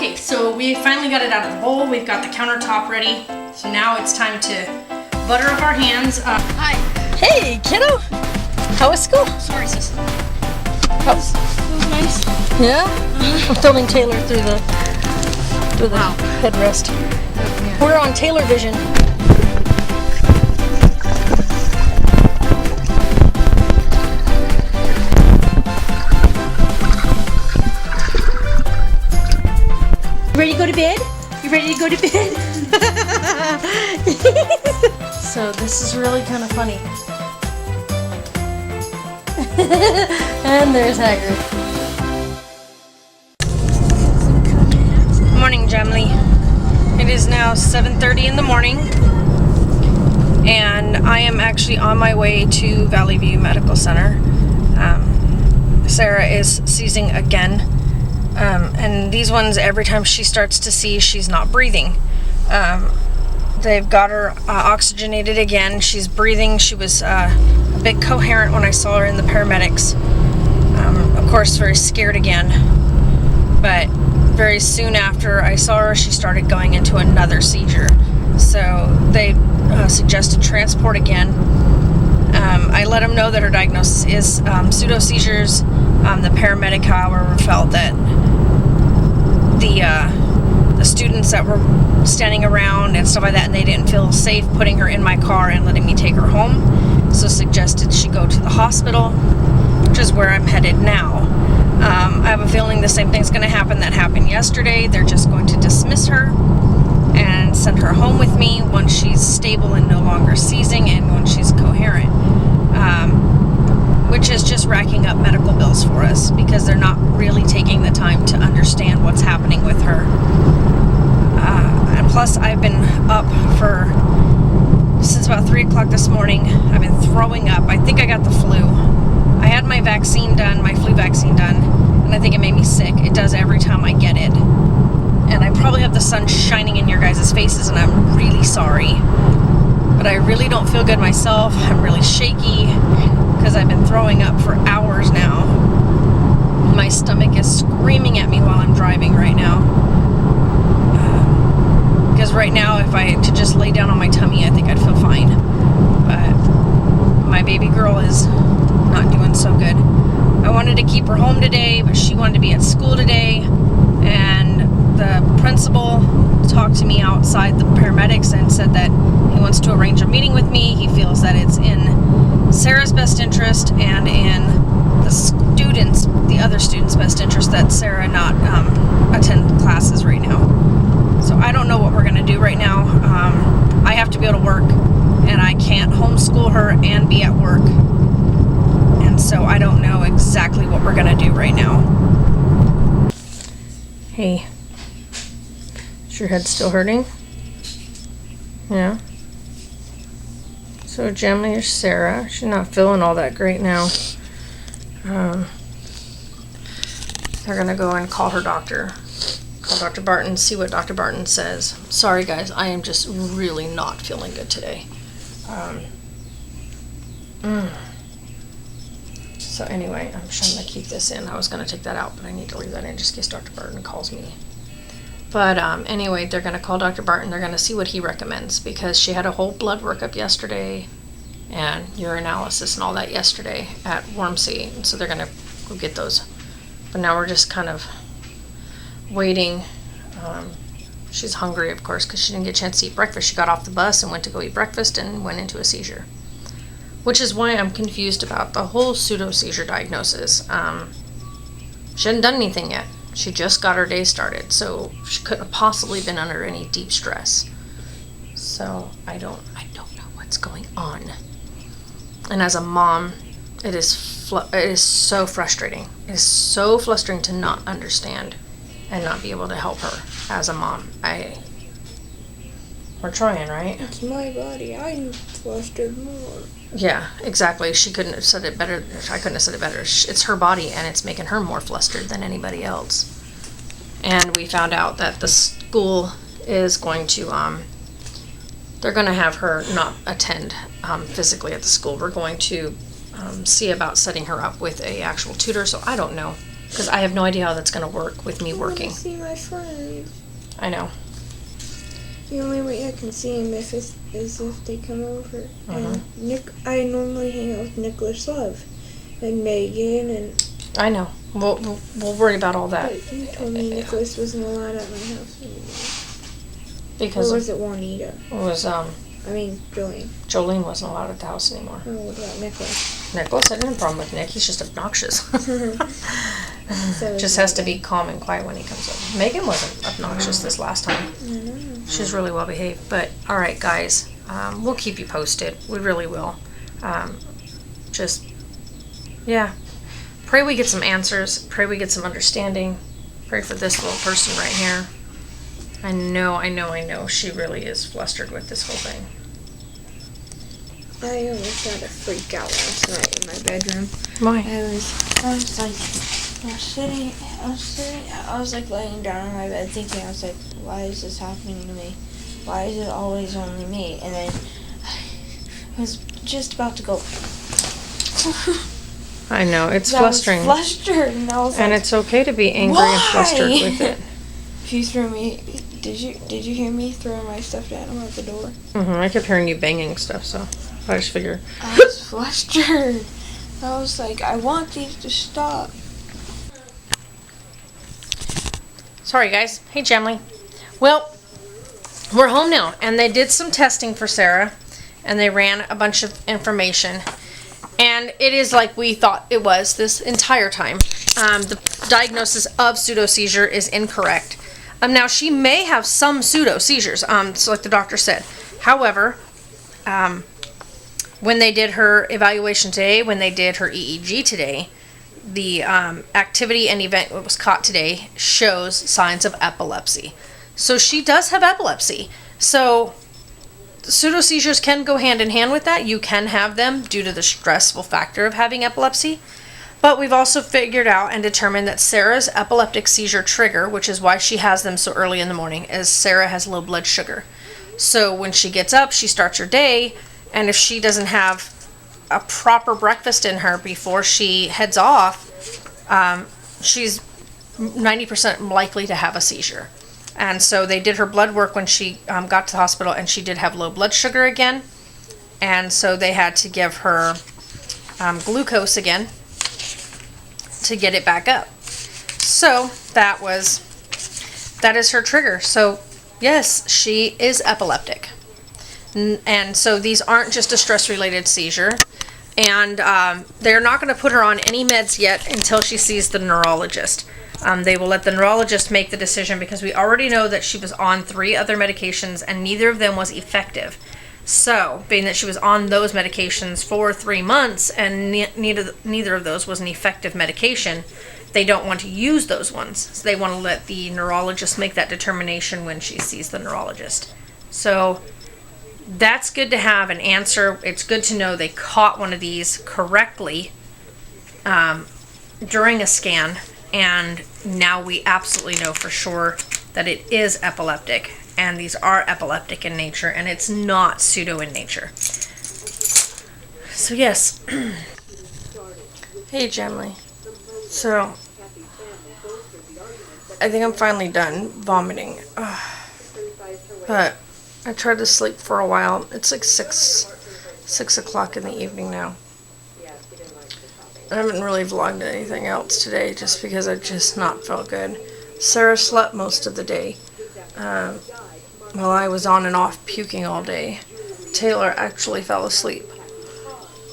Okay, so we finally got it out of the bowl. We've got the countertop ready. So now it's time to butter up our hands. Hi. Hey, kiddo. How was school? Sorry, sis. It was nice. Yeah? I'm filming Taylor through the Wow. headrest. Yeah. We're on Taylor Vision. Ready to go to bed? You ready to go to bed? So this is really kind of funny. And there's Hagrid. Morning, Gemly. It is now 7:30 in the morning, and I am actually on my way to Valley View Medical Center. Sarah is seizing again. And these ones, every time she starts to seize, she's not breathing. They've got her oxygenated again. She's breathing. She was a bit coherent when I saw her in the paramedics. Of course, very scared again. But very soon after I saw her, she started going into another seizure. So they suggested transport again. I let them know that her diagnosis is pseudo-seizures. The paramedic, however, felt that the students that were standing around and stuff like that, and they didn't feel safe putting her in my car and letting me take her home, so suggested she go to the hospital, which is where I'm headed now. I have a feeling the same thing's going to happen that happened yesterday. They're just going to dismiss her and send her home with me once she's stable and no longer seizing and when she's coherent, which is just racking up medical bills for us because they're not really taking the time to understand what's happening with her. And plus, I've been up since about 3 o'clock this morning. I've been throwing up. I think I got the flu. I had my vaccine done, my flu vaccine done, and I think it made me sick. It does every time I get it. And I probably have the sun shining in your guys' faces, and I'm really sorry. But I really don't feel good myself. I'm really shaky because I've been throwing up for hours now. My stomach is screaming at me while I'm driving right now. Because right now, if I had to just lay down on my tummy, I think I'd feel fine. But my baby girl is not doing so good. I wanted to keep her home today, but she wanted to be at school today. And the principal talked to me outside the paramedics and said that he wants to arrange a meeting with me. He feels that it's in Sarah's best interest and in the other students' best interest that Sarah not attend classes right now. So I don't know what we're going to do right now. I have to be able to work, and I can't homeschool her and be at work. And so I don't know exactly what we're going to do right now. Hey, is your head still hurting? Yeah. So Gemma, here's Sarah. She's not feeling all that great now. They're going to go and call her doctor. Call Dr. Barton, see what Dr. Barton says. Sorry guys, I am just really not feeling good today. So anyway, I'm trying to keep this in. I was going to take that out, but I need to leave that in just in case Dr. Barton calls me. But anyway, they're going to call Dr. Barton. They're going to see what he recommends because she had a whole blood workup yesterday and urinalysis and all that yesterday at Wormsea. And so they're going to go get those. But now we're just kind of waiting. She's hungry, of course, because she didn't get a chance to eat breakfast. She got off the bus and went to go eat breakfast and went into a seizure. Which is why I'm confused about the whole pseudo-seizure diagnosis. She hadn't done anything yet. She just got her day started, so she couldn't have possibly been under any deep stress. So I don't know what's going on. And as a mom, it is so frustrating. It is so frustrating to not understand and not be able to help her as a mom. We're trying, right? It's my body. I'm flustered more. Yeah, exactly. She couldn't have said it better. I couldn't have said it better. It's her body, and it's making her more flustered than anybody else. And we found out that the school is going to, they're going to have her not attend physically at the school. We're going to see about setting her up with a actual tutor. So I don't know because I have no idea how that's going to work with me I want working. to see my friends. I know. The only way I can see them is if they come over. Uh-huh. And I normally hang out with Nicholas Love and Megan and. I know. We'll worry about all that. But you told me Nicholas wasn't allowed at my house anymore. Because Or was it Juanita? it was, Jolene. Jolene wasn't allowed at the house anymore. Oh, what about Nicholas? Nicholas, I didn't have a problem with Nick. He's just obnoxious. So Just has to be calm and quiet when he comes over. Megan wasn't obnoxious this last time. She's really well behaved. But, alright, guys. We'll keep you posted. We really will. Yeah. Pray we get some answers. Pray we get some understanding. Pray for this little person right here. I know. She really is flustered with this whole thing. I almost had a freak out last night in my bedroom. Why? I was like laying down on my bed thinking, I was like, why is this happening to me? Why is it always only me? And then I was just about to go. I know, it's I fluttering. was flustered, and I was And like, it's okay to be angry and flustered why? with it. She threw me. Did you hear me throwing my stuffed animal at the door? I kept hearing you banging stuff, so I just figured. I was flustered. I was like, I want these to stop. Sorry, guys. Hey, Jamley. Well, we're home now, and they did some testing for Sarah, and they ran a bunch of information, and it is like we thought it was this entire time. The diagnosis of pseudo-seizure is incorrect. Now, she may have some pseudo-seizures, so like the doctor said. However, when they did her evaluation today, when they did her EEG today, the activity and event that was caught today shows signs of epilepsy. So she does have epilepsy. So pseudo-seizures can go hand in hand with that. You can have them due to the stressful factor of having epilepsy. But we've also figured out and determined that Sarah's epileptic seizure trigger, which is why she has them so early in the morning, is Sarah has low blood sugar. So when she gets up, she starts her day, and if she doesn't have a proper breakfast in her before she heads off, she's 90% likely to have a seizure. And so they did her blood work when she got to the hospital, and she did have low blood sugar again. And so they had to give her glucose again to get it back up. So that is her trigger. So yes, she is epileptic. And so these aren't just a stress-related seizure. And they're not going to put her on any meds yet until she sees the neurologist. They will let the neurologist make the decision because we already know that she was on 3 other medications and neither of them was effective. So, being that she was on those medications for 3 months and neither of those was an effective medication, they don't want to use those ones. So they want to let the neurologist make that determination when she sees the neurologist. So, that's good to have an answer. It's good to know they caught one of these correctly during a scan, and now we absolutely know for sure that it is epileptic, and these are epileptic in nature, and it's not pseudo in nature. So yes. Hey, Jamley. So, I think I'm finally done vomiting. But I tried to sleep for a while. It's like 6 o'clock in the evening now. I haven't really vlogged anything else today just because I just not felt good. Sarah slept most of the day. While I was on and off puking all day. Taylor actually fell asleep.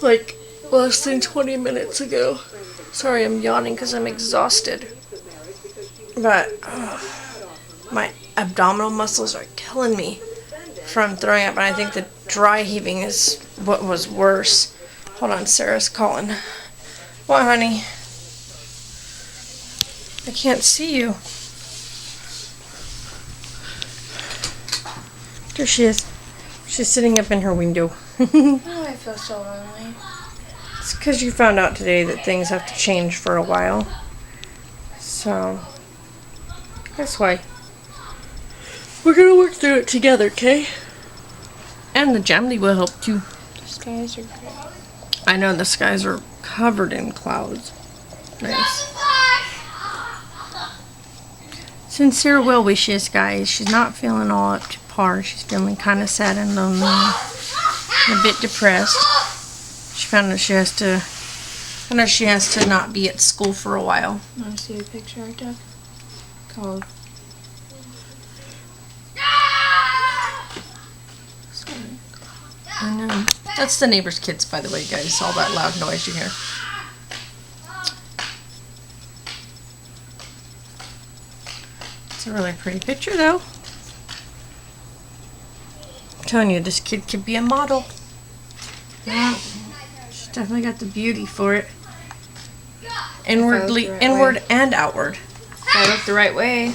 Like less than 20 minutes ago. Sorry, I'm yawning because I'm exhausted. But my abdominal muscles are killing me from throwing up, and I think the dry heaving is what was worse. Hold on, Sarah's calling. What, honey? I can't see you. There she is. She's sitting up in her window. Oh, I feel so lonely. It's because you found out today that things have to change for a while. So, that's why. We're gonna work through it together, okay? And the Jamley will help too. The skies are great. I know the skies are covered in clouds. Nice. Sincere well wishes, guys. She's not feeling all up to par. She's feeling kind of sad and lonely and a bit depressed. She found that she has to not be at school for a while. Want to see a picture I took? Called. I know. That's the neighbor's kids, by the way, guys. All that loud noise you hear. It's a really pretty picture, though. I'm telling you, this kid could be a model. Yeah. She's definitely got the beauty for it. Inwardly, the right inward way. and outward. If I look the right way.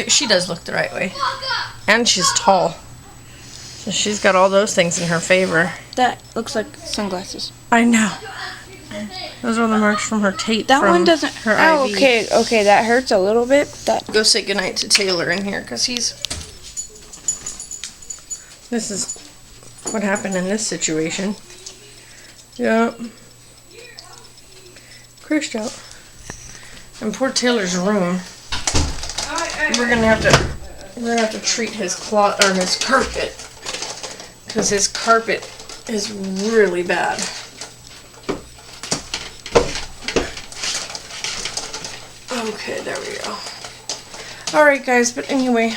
She does look the right way. And she's tall. So she's got all those things in her favor. That looks like sunglasses. I know. Those are the marks from her tape. That from one doesn't. her Oh, IV. okay, that hurts a little bit. That. Go say goodnight to Taylor in here, because this is what happened in this situation. Yep. Crashed out. And poor Taylor's room. We're gonna have to treat his his carpet, because his carpet is really bad. Okay, there we go. Alright, guys, but anyway,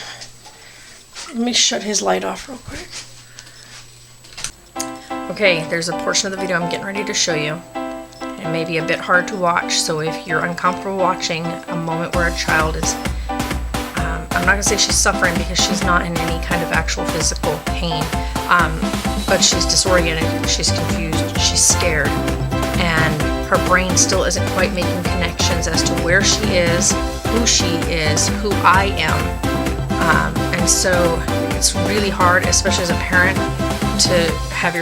let me shut his light off real quick. Okay, there's a portion of the video I'm getting ready to show you. It may be a bit hard to watch, so if you're uncomfortable watching a moment where a child is, I'm not going to say she's suffering because she's not in any kind of actual physical pain, but she's disoriented, she's confused, she's scared, and her brain still isn't quite making connections as to where she is, who I am, and so it's really hard, especially as a parent, to have your